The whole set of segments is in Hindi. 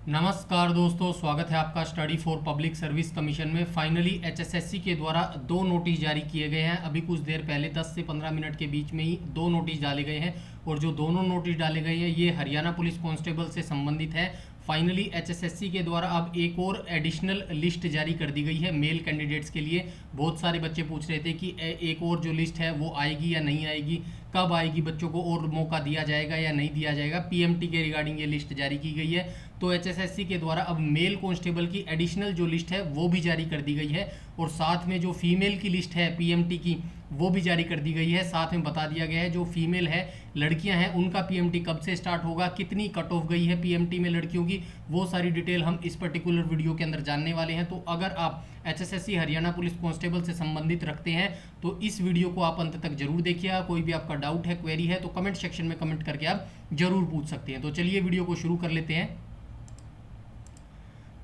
नमस्कार दोस्तों, स्वागत है आपका study for public service commission में। फाइनली एचएसएससी के द्वारा दो नोटिस जारी किए गए हैं। अभी कुछ देर पहले 10 से 15 मिनट के बीच में ही दो नोटिस डाले गए हैं और जो दोनों नोटिस डाले गए हैं ये हरियाणा पुलिस कांस्टेबल से संबंधित है। फाइनली एचएसएससी के द्वारा अब एक और एडिशनल लिस्ट जारी कर दी गई है मेल कैंडिडेट्स के लिए। बहुत सारे बच्चे पूछ रहे थे कि एक और जो लिस्ट है वो आएगी या नहीं आएगी, कब आएगी, बच्चों को और मौका दिया जाएगा या नहीं दिया जाएगा। पीएमटी के रिगार्डिंग ये लिस्ट जारी की गई है। तो एचएसएससी के द्वारा अब मेल कांस्टेबल की एडिशनल जो लिस्ट है वो भी जारी कर दी गई है और साथ में जो फीमेल की लिस्ट है पीएमटी की वो भी जारी कर दी गई है। साथ में बता दिया गया है जो फीमेल है, लड़कियां हैं, उनका पीएमटी कब से स्टार्ट होगा, कितनी कट ऑफ गई है पीएमटी में लड़कियों की, वो सारी डिटेल हम इस पर्टिकुलर वीडियो के अंदर जानने वाले हैं। तो अगर आप एचएसएससी हरियाणा पुलिस कांस्टेबल से संबंधित रखते हैं तो इस वीडियो को आप अंत तक जरूर देखिएगा। कोई भी आपका डाउट है, क्वेरी है तो कमेंट सेक्शन में कमेंट करके आप जरूर पूछ सकते हैं। तो चलिए वीडियो को शुरू कर लेते हैं।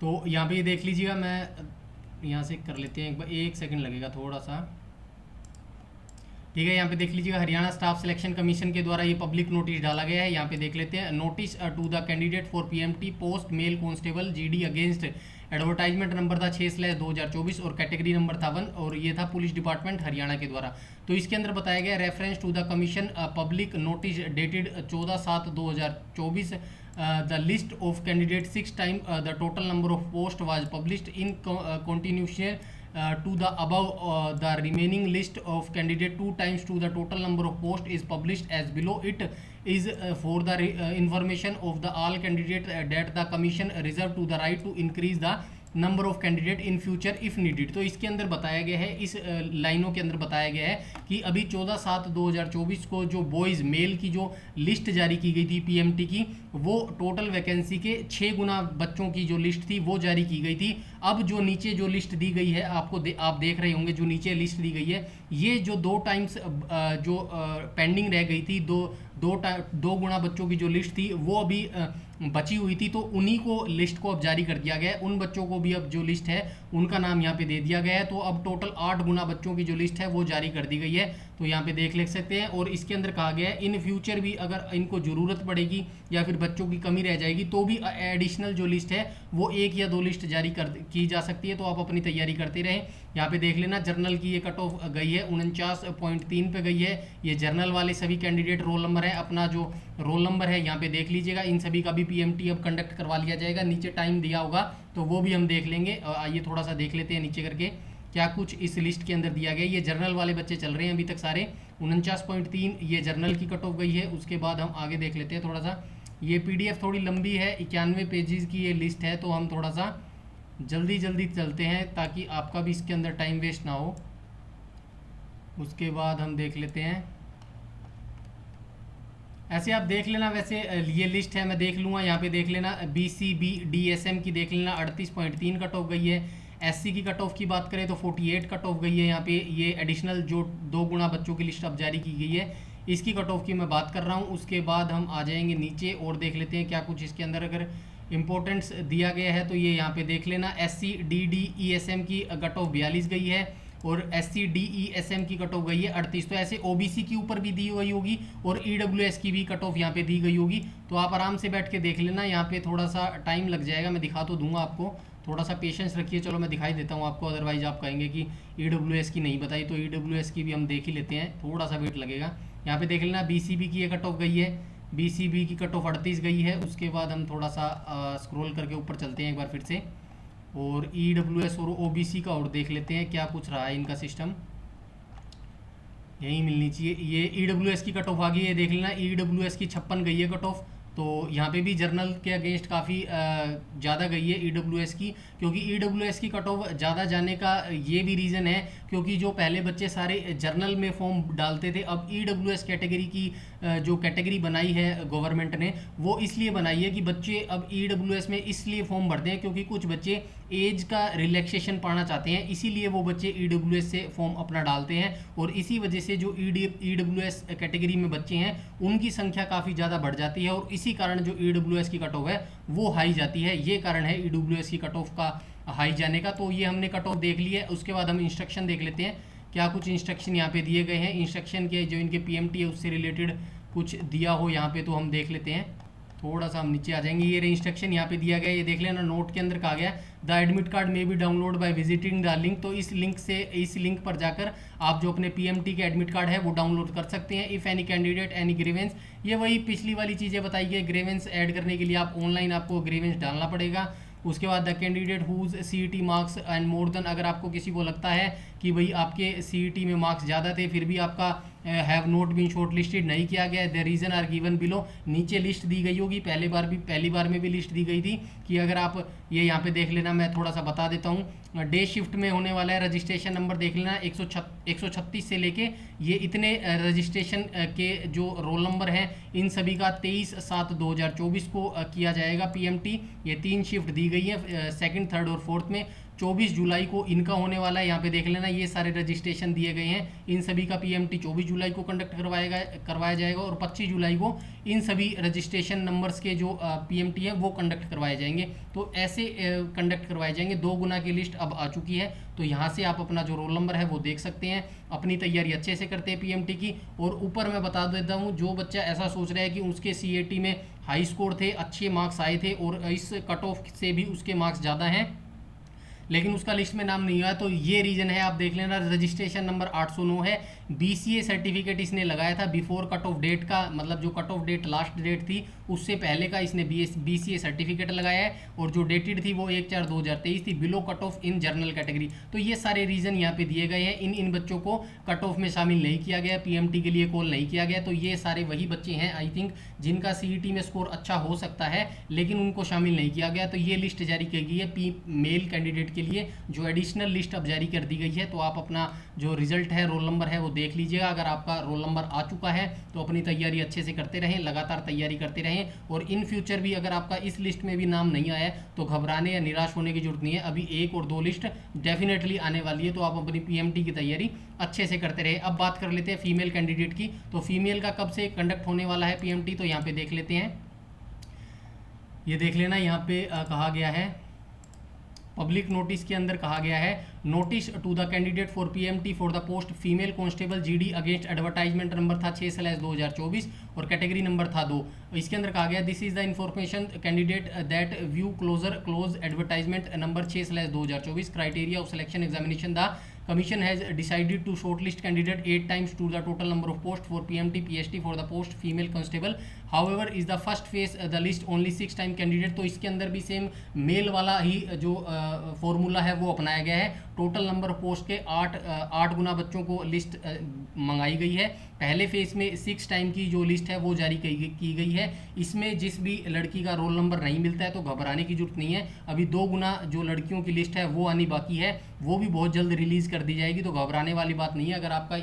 तो यहाँ पे ये देख लीजिएगा, मैं यहाँ से कर लेते हैं, एक सेकंड लगेगा थोड़ा सा, ठीक है। यहाँ पे देख लीजिएगा, हरियाणा स्टाफ सिलेक्शन कमीशन के द्वारा ये पब्लिक नोटिस डाला गया है। यहाँ पे देख लेते हैं, notice to the candidate for PMT post male constable GD against advertisement number था 6/2024 और कैटेगरी नंबर था 1 और ये था पुलिस डिपार्टमेंट हरियाणा के द्वारा। तो इसके अंदर बताया गया reference to the commission public notice dated 14/7/2024 the list of candidates 6 times the total number of posts was published in continuation to the above. The remaining list of candidate 2 times to the total number of posts is published as below. It is for the information of the all candidate that the commission reserve to the right to increase the number of candidate in future if needed. तो इसके अंदर बताया गया है, इस लाइनों के अंदर बताया गया है कि अभी 14/7/2024 को जो बॉयज़ मेल की जो लिस्ट जारी की गई थी पीएमटी की, वो टोटल वैकेंसी के 6 गुना बच्चों की जो लिस्ट थी वो जारी की गई थी। अब जो नीचे जो लिस्ट दी गई है आपको आप देख रहे होंगे, जो नीचे लिस्ट दी गई है ये जो 2 टाइम्स जो पेंडिंग रह गई थी, दो गुना बच्चों की जो लिस्ट थी वो अभी बची हुई थी, तो उन्हीं को लिस्ट को अब जारी कर दिया गया है। उन बच्चों को भी अब जो लिस्ट है उनका नाम यहाँ पे दे दिया गया है। तो अब टोटल 8 गुना बच्चों की जो लिस्ट है वो जारी कर दी गई है। तो यहाँ पे देख सकते हैं और इसके अंदर कहा गया है इन फ्यूचर भी अगर इनको ज़रूरत पड़ेगी या फिर बच्चों की कमी रह जाएगी तो भी एडिशनल जो लिस्ट है वो 1 या 2 लिस्ट जारी की जा सकती है। तो आप अपनी तैयारी करते रहें। यहाँ पे देख लेना, जर्नल की ये कट ऑफ गई है 49.3 पे गई है। ये जर्नल वाले सभी कैंडिडेट रोल नंबर है, अपना जो रोल नंबर है यहाँ पे देख लीजिएगा। इन सभी का भी पीएमटी अब कंडक्ट करवा लिया जाएगा। नीचे टाइम दिया होगा तो वो भी हम देख लेंगे। आइए थोड़ा सा देख लेते हैं नीचे करके क्या कुछ इस लिस्ट के अंदर दिया गया। ये जर्नल वाले बच्चे चल रहे हैं अभी तक सारे। 49.3 ये जर्नल की कट ऑफ गई है। उसके बाद हम आगे देख लेते हैं थोड़ा सा। ये पीडीएफ थोड़ी लंबी है, 91 पेजेस की ये लिस्ट है, तो हम थोड़ा सा जल्दी चलते हैं ताकि आपका भी इसके अंदर टाइम वेस्ट ना हो। उसके बाद हम देख लेते हैं, ऐसे आप देख लेना। वैसे ये लिस्ट है, मैं देख लूँगा। यहाँ पे देख लेना, BCB DSM की देख लेना 38.3 कट ऑफ गई है। SC की कट ऑफ की बात करें तो 48 कट ऑफ गई है। यहाँ पे ये एडिशनल जो 2 गुना बच्चों की लिस्ट अब जारी की गई है, इसकी कट ऑफ की मैं बात कर रहा हूँ। उसके बाद हम आ जाएंगे नीचे और देख लेते हैं क्या कुछ इसके अंदर अगर इम्पोर्टेंस दिया गया है। तो ये यहाँ पे देख लेना, SC DD ESM की कट ऑफ 42 गई है और SC DE SM की कट ऑफ गई है 38। तो ऐसे OBC की ऊपर भी दी गई होगी और EWS की भी कट ऑफ यहाँ पे दी गई होगी। तो आप आराम से बैठ के देख लेना। यहाँ पे थोड़ा सा टाइम लग जाएगा, मैं दिखा तो दूंगा आपको, थोड़ा सा पेशेंस रखिए। चलो मैं दिखाई देता हूँ आपको, अदरवाइज आप कहेंगे कि EWS की नहीं बताई। तो EWS की भी हम देख ही लेते हैं, थोड़ा सा वेट लगेगा। यहाँ पे देख लेना, BCB की ये कट ऑफ गई है, BCB की कट ऑफ 38 गई है। उसके बाद हम थोड़ा सा स्क्रॉल करके ऊपर चलते हैं एक बार फिर से और EWS और OBC का और देख लेते हैं क्या कुछ रहा है इनका सिस्टम। यही मिलनी चाहिए। ये EWS की कट ऑफ आ गई है, देख लेना। EWS की 56 गई है कट ऑफ। तो यहाँ पे भी जर्नल के अगेंस्ट काफ़ी ज़्यादा गई है EWS की, क्योंकि EWS की कट ऑफ ज़्यादा जाने का ये भी रीज़न है क्योंकि जो पहले बच्चे सारे जर्नल में फॉर्म डालते थे, अब EWS कैटेगरी की जो कैटेगरी बनाई है गवर्नमेंट ने, वो इसलिए बनाई है कि बच्चे अब EWS में इसलिए फॉर्म भरते हैं क्योंकि कुछ बच्चे एज का रिलैक्सेशन पाना चाहते हैं, इसीलिए वो बच्चे EWS से फॉर्म अपना डालते हैं। और इसी वजह से जो EWS कैटेगरी में बच्चे हैं उनकी संख्या काफ़ी ज़्यादा बढ़ जाती है और इसी कारण जो EWS की कट ऑफ है वो हाई जाती है। ये कारण है EWS की कट ऑफ का हाई जाने का। तो ये हमने कट ऑफ देख ली है। उसके बाद हम इंस्ट्रक्शन देख लेते हैं क्या कुछ इंस्ट्रक्शन यहाँ पे दिए गए हैं। इंस्ट्रक्शन के जो इनके पीएमटी है उससे रिलेटेड कुछ दिया हो यहाँ पे तो हम देख लेते हैं। थोड़ा सा हम नीचे आ जाएंगे, ये इंस्ट्रक्शन यहाँ पे दिया गया है, ये देख लेना। नोट के अंदर कहा गया द एडमिट कार्ड में be download by visiting the link, तो इस लिंक पर जाकर आप जो अपने पीएमटी के एडमिट कार्ड है वो डाउनलोड कर सकते हैं। If any candidate any grievance, ये वही पिछली वाली चीज़ें बताई गई, ग्रीवेंस ऐड करने के लिए आप ऑनलाइन आपको ग्रीवेंस डालना पड़ेगा। उसके बाद the candidate whose CET marks and more than, अगर आपको किसी को लगता है कि भाई आपके CET में मार्क्स ज़्यादा थे फिर भी आपका have not been shortlisted नहीं किया गया है, the reason are given below, नीचे लिस्ट दी गई होगी, पहली बार में भी लिस्ट दी गई थी कि अगर आप ये यहाँ पे देख लेना, मैं थोड़ा सा बता देता हूँ। डे शिफ्ट में होने वाला है, रजिस्ट्रेशन नंबर देख लेना 136 से लेके ये इतने रजिस्ट्रेशन के जो रोल नंबर हैं इन सभी का 23/7/2024 को किया जाएगा PMT। ये 3 शिफ्ट दी गई है, सेकंड, थर्ड और फोर्थ में। 24 जुलाई को इनका होने वाला है, यहाँ पे देख लेना ये सारे रजिस्ट्रेशन दिए गए हैं, इन सभी का PMT 24 जुलाई को कंडक्ट करवाया जाएगा और 25 जुलाई को इन सभी रजिस्ट्रेशन नंबर्स के जो PMT हैं वो कंडक्ट करवाए जाएंगे। तो ऐसे कंडक्ट करवाए जाएंगे। 2 गुना की लिस्ट अब आ चुकी है, तो यहाँ से आप अपना जो रोल नंबर है वो देख सकते हैं, अपनी तैयारी अच्छे से करते हैं PMT की। और ऊपर मैं बता देता हूँ, जो बच्चा ऐसा सोच रहा है कि उसके CAT में हाई स्कोर थे, अच्छे मार्क्स आए थे और इस कट ऑफ से भी उसके मार्क्स ज़्यादा हैं लेकिन उसका लिस्ट में नाम नहीं आया, तो ये रीज़न है। आप देख लेना, रजिस्ट्रेशन नंबर 809 है, BCA सर्टिफिकेट इसने लगाया था बिफोर कट ऑफ डेट का, मतलब जो cut off date last date थी उससे पहले का इसने BCA सर्टिफिकेट लगाया है, और जो डेटेड थी वो 1/4/2023 थी, बिलो कट ऑफ इन जनरल कैटेगरी। तो ये सारे रीज़न यहाँ पे दिए गए हैं। इन बच्चों को कट ऑफ में शामिल नहीं किया गया, PMT के लिए कॉल नहीं किया गया, तो ये सारे वही बच्चे हैं आई थिंक जिनका CET में स्कोर अच्छा हो सकता है लेकिन उनको शामिल नहीं किया गया। तो ये लिस्ट जारी की गई है मेल कैंडिडेट के लिए, जो एडिशनल लिस्ट अब जारी कर दी गई है। तो आप अपना जो रिजल्ट है, रोल नंबर है वो देख लीजिएगा। अगर आपका रोल नंबर आ चुका है तो अपनी तैयारी अच्छे से करते रहें, लगातार तैयारी करते रहें। और इन फ्यूचर भी अगर आपका इस लिस्ट में भी नाम नहीं आया तो घबराने या निराश होने की जरूरत नहीं है, अभी 1 और 2 लिस्ट डेफिनेटली आने वाली है। तो आप अपनी PMT की तैयारी अच्छे से करते रहे। अब बात कर लेते हैं फीमेल कैंडिडेट की, तो फीमेल का कब से कंडक्ट होने वाला है PMT, तो यहाँ पे देख लेते हैं। ये देख लेना, यहाँ पे कहा गया है, पब्लिक नोटिस के अंदर कहा गया है, notice to the candidate for PMT for the post female constable GD against advertisement number था 6/2024 और कैटेगरी नंबर था 2। इसके अंदर कहा गया this is the information candidate that view close advertisement number 6/2024 criteria of selection examination the Commission has decided to shortlist candidate 8 times to the total number of posts for PMT PST for the post female constable. However, is the first phase the list only 6 time candidate। तो इसके अंदर भी सेम मेल वाला ही जो फॉर्मूला है वो अपनाया गया है। टोटल नंबर पोस्ट के 8 गुना बच्चों को लिस्ट मंगाई गई है। पहले फेज में 6 टाइम की जो लिस्ट है वो जारी की गई है। इसमें जिस भी लड़की का रोल नंबर नहीं मिलता है तो घबराने की जरूरत नहीं है। अभी 2 गुना जो लड़कियों की लिस्ट है वो आनी बाकी है, वो भी बहुत जल्द रिलीज़ कर दी जाएगी, तो घबराने वाली बात नहीं है। अगर आपका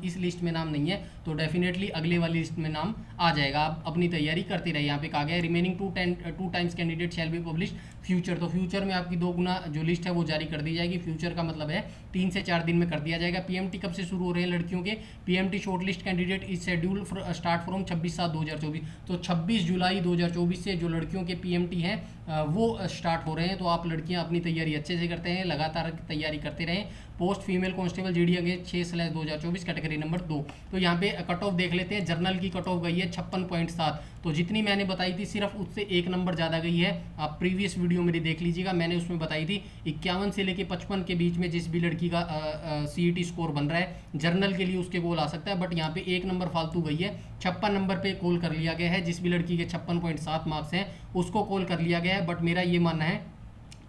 इस लिस्ट में नाम नहीं है तो डेफिनेटली अगले वाली लिस्ट में नाम आ जाएगा। आप अपनी तैयारी करते रहिए। यहाँ पे कहा गया है remaining 2 times candidate shall be publish future, तो फ्यूचर में आपकी 2 गुना जो लिस्ट है वो जारी कर दी जाएगी। फ्यूचर का मतलब है 3 से 4 दिन में कर दिया जाएगा। PMT कब से शुरू हो रहे हैं लड़कियों के, PMT short list candidate is schedule start from 26/7/2024, तो 26 जुलाई 2024 से जो लड़कियों के PMT हैं वो स्टार्ट हो रहे हैं। तो आप लड़कियां अपनी तैयारी अच्छे से करते हैं, लगातार तैयारी करते रहें। Post female constable GD against 6/2024 category number 2। तो यहाँ पे कट ऑफ देख लेते हैं। जर्नल की कट ऑफ गई है 56.7, तो जितनी मैंने बताई थी सिर्फ उससे 1 नंबर ज़्यादा गई है। आप प्रीवियस वीडियो मेरी देख लीजिएगा, मैंने उसमें बताई थी 51 से लेके 55 के बीच में जिस भी लड़की का CET स्कोर बन रहा है जर्नल के लिए उसके कॉल आ सकता है, बट यहाँ पे 1 नंबर फालतू गई है। 56 नंबर पे कॉल कर लिया गया है, जिस भी लड़की के 56.7 मार्क्स हैं उसको कॉल कर लिया गया है। बट मेरा ये मानना है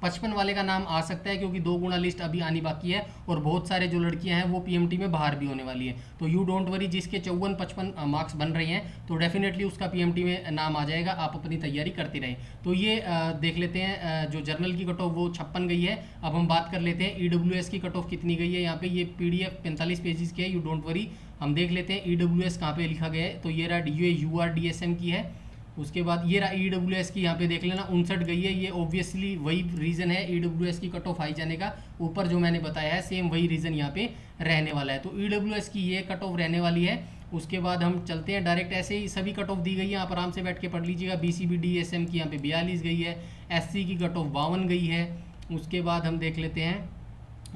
55 वाले का नाम आ सकता है, क्योंकि 2 गुना लिस्ट अभी आनी बाकी है और बहुत सारे जो लड़कियां हैं वो PMT में बाहर भी होने वाली है। तो यू डोंट वरी, जिसके 54-55 मार्क्स बन रहे हैं तो डेफिनेटली उसका PMT में नाम आ जाएगा। आप अपनी तैयारी करते रहें। तो ये देख लेते हैं जो जर्नल की कट ऑफ वो 56 गई है। अब हम बात कर लेते हैं EWS की कट ऑफ कितनी गई है। यहाँ पे ये PDF 45 पेजेस की है, यू डोंट वरी। हम देख लेते हैं EWS कहाँ पे लिखा गया है, तो ये रहा URDSM की है। उसके बाद ये रहा EWS की, यहाँ पे देख लेना 59 गई है। ये ऑब्वियसली वही रीज़न है EWS की कट ऑफ हाई जाने का, ऊपर जो मैंने बताया है सेम वही रीज़न यहाँ पे रहने वाला है। तो EWS की ये कट ऑफ रहने वाली है। उसके बाद हम चलते हैं डायरेक्ट, ऐसे ही सभी कट ऑफ दी गई है, आप आराम से बैठ के पढ़ लीजिएगा। BCB DSM की यहाँ पे 42 गई है, SC की कट ऑफ 52 गई है। उसके बाद हम देख लेते हैं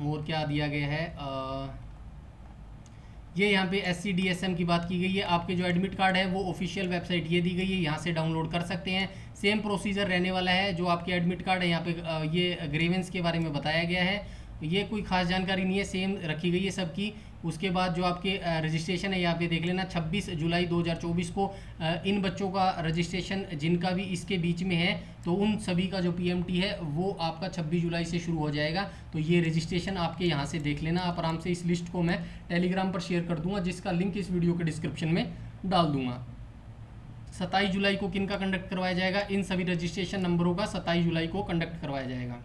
और क्या दिया गया है। ये यहाँ पे SCDSM की बात की गई है। आपके जो एडमिट कार्ड है वो ऑफिशियल वेबसाइट ये दी गई है, यहाँ से डाउनलोड कर सकते हैं। सेम प्रोसीजर रहने वाला है। जो आपके एडमिट कार्ड है यहाँ पे ये ग्रीवेंस के बारे में बताया गया है, ये कोई खास जानकारी नहीं है, सेम रखी गई है सबकी। उसके बाद जो आपके रजिस्ट्रेशन है यहाँ पे देख लेना, 26 जुलाई 2024 को इन बच्चों का रजिस्ट्रेशन जिनका भी इसके बीच में है, तो उन सभी का जो PMT है वो आपका 26 जुलाई से शुरू हो जाएगा। तो ये रजिस्ट्रेशन आपके यहाँ से देख लेना आप आराम से। इस लिस्ट को मैं टेलीग्राम पर शेयर कर दूंगा, जिसका लिंक इस वीडियो के डिस्क्रिप्शन में डाल दूंगा। 27 जुलाई को किन का कंडक्ट करवाया जाएगा? इन सभी रजिस्ट्रेशन नंबरों का 27 जुलाई को कंडक्ट करवाया जाएगा।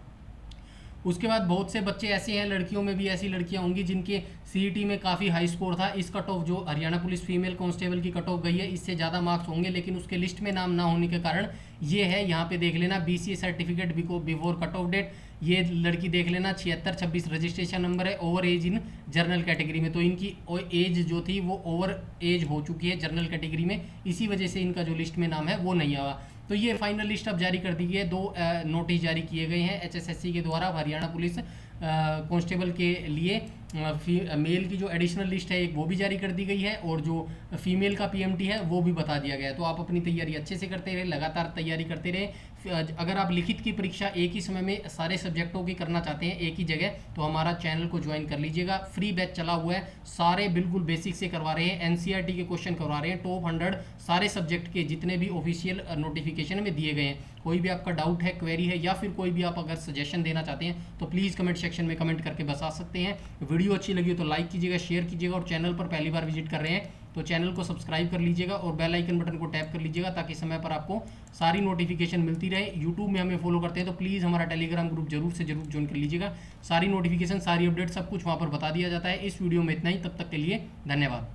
उसके बाद बहुत से बच्चे ऐसे हैं, लड़कियों में भी ऐसी लड़कियां होंगी जिनके CET में काफ़ी हाई स्कोर था। इस कट ऑफ जो हरियाणा पुलिस फीमेल कांस्टेबल की कट ऑफ गई है, इससे ज़्यादा मार्क्स होंगे, लेकिन उसके लिस्ट में नाम ना होने के कारण ये है। यहाँ पे देख लेना BCA certificate before cut off date, ये लड़की देख लेना 7626 रजिस्ट्रेशन नंबर है, over age in general category में। तो इनकी एज जो थी वो ओवर एज हो चुकी है जनरल कैटेगरी में, इसी वजह से इनका जो लिस्ट में नाम है वो नहीं आया। तो ये फाइनल लिस्ट अब जारी कर दी गई है। 2 नोटिस जारी किए गए हैं HSSC के द्वारा हरियाणा पुलिस कांस्टेबल के लिए। मेल की जो एडिशनल लिस्ट है एक वो भी जारी कर दी गई है, और जो फीमेल का PMT है वो भी बता दिया गया है। तो आप अपनी तैयारी अच्छे से करते रहे, लगातार तैयारी करते रहे। अगर आप लिखित की परीक्षा एक ही समय में सारे सब्जेक्टों की करना चाहते हैं एक ही जगह, तो हमारा चैनल को ज्वाइन कर लीजिएगा। फ्री बैच चला हुआ है, सारे बिल्कुल बेसिक से करवा रहे हैं, NCERT के क्वेश्चन करवा रहे हैं, टॉप 100 सारे सब्जेक्ट के जितने भी ऑफिशियल नोटिफिकेशन में दिए गए हैं। कोई भी आपका डाउट है, क्वेरी है, या फिर कोई भी आप अगर सजेशन देना चाहते हैं तो प्लीज़ कमेंट सेक्शन में कमेंट करके बता सकते हैं। वीडियो अच्छी लगी हो तो लाइक कीजिएगा, शेयर कीजिएगा, और चैनल पर पहली बार विजिट कर रहे हैं तो चैनल को सब्सक्राइब कर लीजिएगा और बेल आइकन बटन को टैप कर लीजिएगा, ताकि समय पर आपको सारी नोटिफिकेशन मिलती रहे। यूट्यूब में हमें फॉलो करते हैं तो प्लीज़ हमारा टेलीग्राम ग्रुप जरूर से जरूर ज्वाइन कर लीजिएगा। सारी नोटिफिकेशन, सारी अपडेट सब कुछ वहाँ पर बता दिया जाता है। इस वीडियो में इतना ही, तब तक के लिए धन्यवाद।